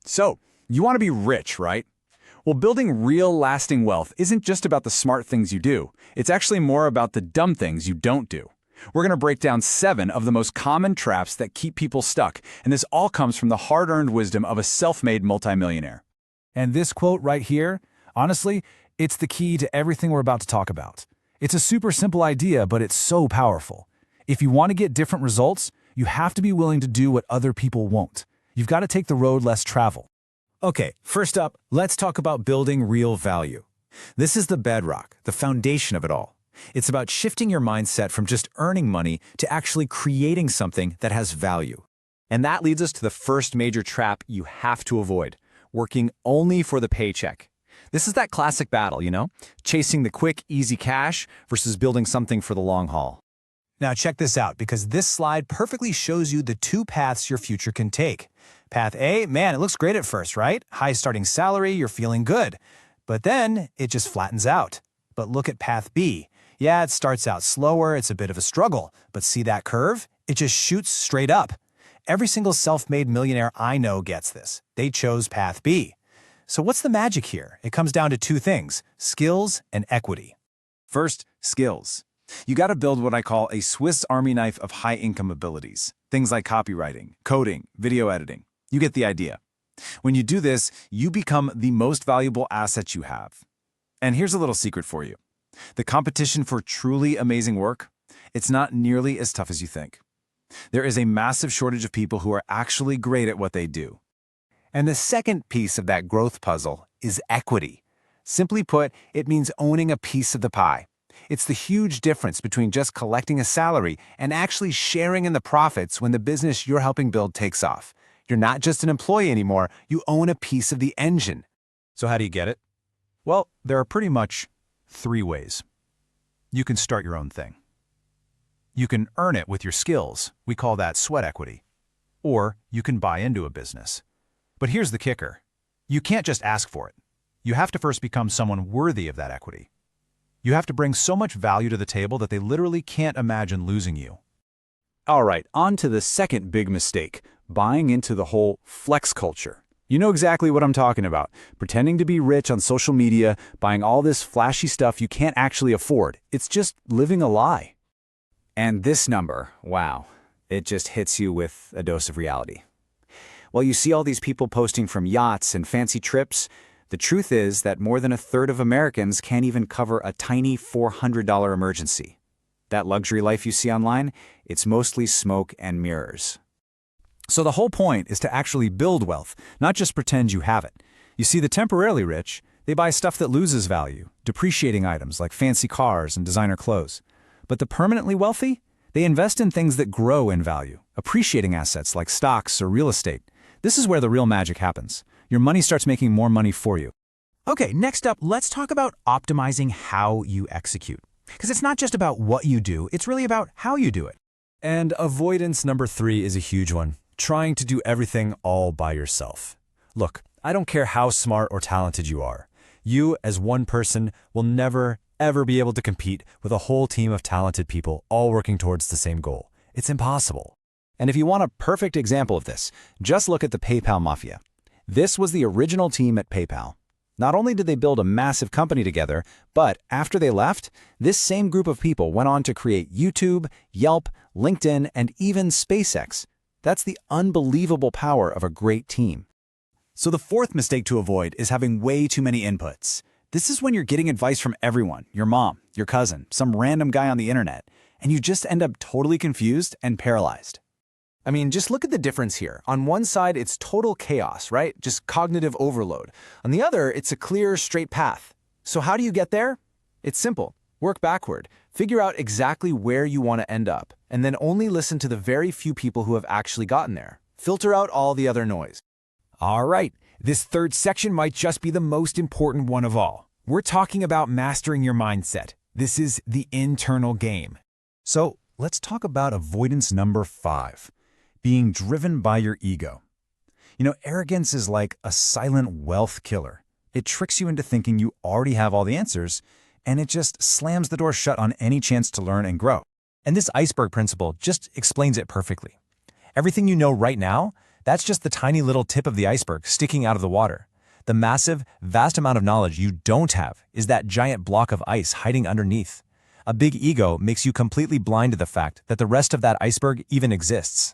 So, you want to be rich, right? Well, building real lasting wealth isn't just about the smart things you do. It's actually more about the dumb things you don't do. We're going to break down 7 of the most common traps that keep people stuck, and this all comes from the hard-earned wisdom of a self-made multimillionaire. And this quote right here, honestly, it's the key to everything we're about to talk about. It's a super simple idea, but it's so powerful. If you want to get different results, you have to be willing to do what other people won't. You've got to take the road less traveled. Okay, first up, let's talk about building real value. This is the bedrock, the foundation of it all. It's about shifting your mindset from just earning money to actually creating something that has value. And that leads us to the first major trap you have to avoid: working only for the paycheck. This is that classic battle, chasing the quick, easy cash versus building something for the long haul. Now check this out, because this slide perfectly shows you the 2 paths your future can take. Path A, man, it looks great at first, right? High starting salary, you're feeling good. But then it just flattens out. But look at path B. Yeah, it starts out slower, it's a bit of a struggle. But see that curve? It just shoots straight up. Every single self-made millionaire I know gets this. They chose path B. So what's the magic here? It comes down to 2 things: skills and equity. First, skills. You got to build what I call a Swiss Army knife of high-income abilities. Things like copywriting, coding, video editing. You get the idea. When you do this, you become the most valuable asset you have. And here's a little secret for you. The competition for truly amazing work, it's not nearly as tough as you think. There is a massive shortage of people who are actually great at what they do. And the second piece of that growth puzzle is equity. Simply put, it means owning a piece of the pie. It's the huge difference between just collecting a salary and actually sharing in the profits when the business you're helping build takes off. You're not just an employee anymore, you own a piece of the engine. So how do you get it? Well, there are pretty much 3 ways. You can start your own thing. You can earn it with your skills. We call that sweat equity. Or you can buy into a business. But here's the kicker. You can't just ask for it. You have to first become someone worthy of that equity. You have to bring so much value to the table that they literally can't imagine losing you. All right, on to the second big mistake: buying into the whole flex culture. You know exactly what I'm talking about. Pretending to be rich on social media, buying all this flashy stuff you can't actually afford. It's just living a lie. And this number, wow, it just hits you with a dose of reality. While you see all these people posting from yachts and fancy trips, the truth is that more than 1/3 of Americans can't even cover a tiny $400 emergency. That luxury life you see online, it's mostly smoke and mirrors. So the whole point is to actually build wealth, not just pretend you have it. You see, the temporarily rich, they buy stuff that loses value, depreciating items like fancy cars and designer clothes. But the permanently wealthy, they invest in things that grow in value, appreciating assets like stocks or real estate. This is where the real magic happens. Your money starts making more money for you. Okay, next up, let's talk about optimizing how you execute. Because it's not just about what you do, it's really about how you do it. And avoidance number 3 is a huge one. Trying to do everything all by yourself. Look, I don't care how smart or talented you are. You, as one person, will never, ever be able to compete with a whole team of talented people all working towards the same goal. It's impossible. And if you want a perfect example of this, just look at the PayPal Mafia. This was the original team at PayPal. Not only did they build a massive company together, but after they left, this same group of people went on to create YouTube, Yelp, LinkedIn, and even SpaceX. That's the unbelievable power of a great team. So the 4th mistake to avoid is having way too many inputs. This is when you're getting advice from everyone: your mom, your cousin, some random guy on the internet, and you just end up totally confused and paralyzed. I mean, just look at the difference here. On one side, it's total chaos, right? Just cognitive overload. On the other, it's a clear, straight path. So how do you get there? It's simple. Work backward. Figure out exactly where you want to end up, and then only listen to the very few people who have actually gotten there. Filter out all the other noise. All right, this 3rd section might just be the most important one of all. We're talking about mastering your mindset. This is the internal game. So let's talk about avoidance number 5. Being driven by your ego. Arrogance is like a silent wealth killer. It tricks you into thinking you already have all the answers, and it just slams the door shut on any chance to learn and grow. And this iceberg principle just explains it perfectly. Everything you know right now, That's just the tiny little tip of the iceberg sticking out of the water. The massive, vast amount of knowledge you don't have is that giant block of ice hiding underneath. A big ego makes you completely blind to the fact that the rest of that iceberg even exists.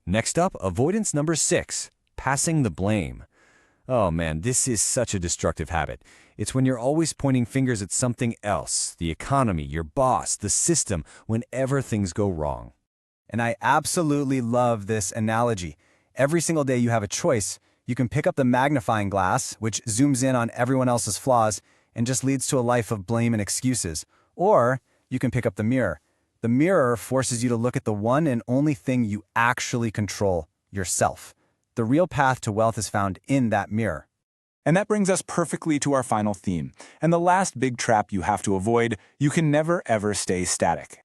Next up, avoidance number 6, passing the blame. Oh man, this is such a destructive habit. It's when you're always pointing fingers at something else, the economy, your boss, the system, whenever things go wrong. And I absolutely love this analogy. Every single day you have a choice. You can pick up the magnifying glass, which zooms in on everyone else's flaws and just leads to a life of blame and excuses. Or you can pick up the mirror. The mirror forces you to look at the one and only thing you actually control, yourself. The real path to wealth is found in that mirror. And that brings us perfectly to our final theme, and the last big trap you have to avoid: you can never ever stay static.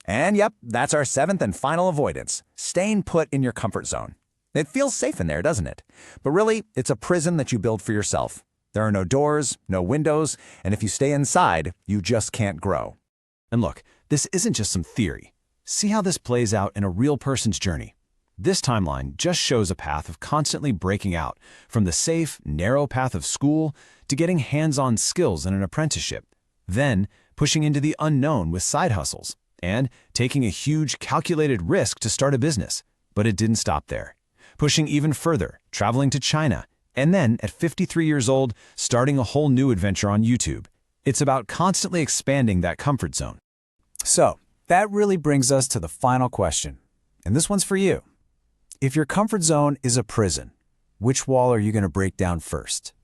And yep, that's our 7th and final avoidance, staying put in your comfort zone. It feels safe in there, doesn't it? But really, it's a prison that you build for yourself. There are no doors, no windows, and if you stay inside, you just can't grow. And look, this isn't just some theory. See how this plays out in a real person's journey. This timeline just shows a path of constantly breaking out, from the safe, narrow path of school to getting hands-on skills in an apprenticeship, then pushing into the unknown with side hustles, and taking a huge calculated risk to start a business. But it didn't stop there. Pushing even further, traveling to China, and then at 53 years old, starting a whole new adventure on YouTube. It's about constantly expanding that comfort zone. So, that really brings us to the final question. And this one's for you. If your comfort zone is a prison, which wall are you going to break down first?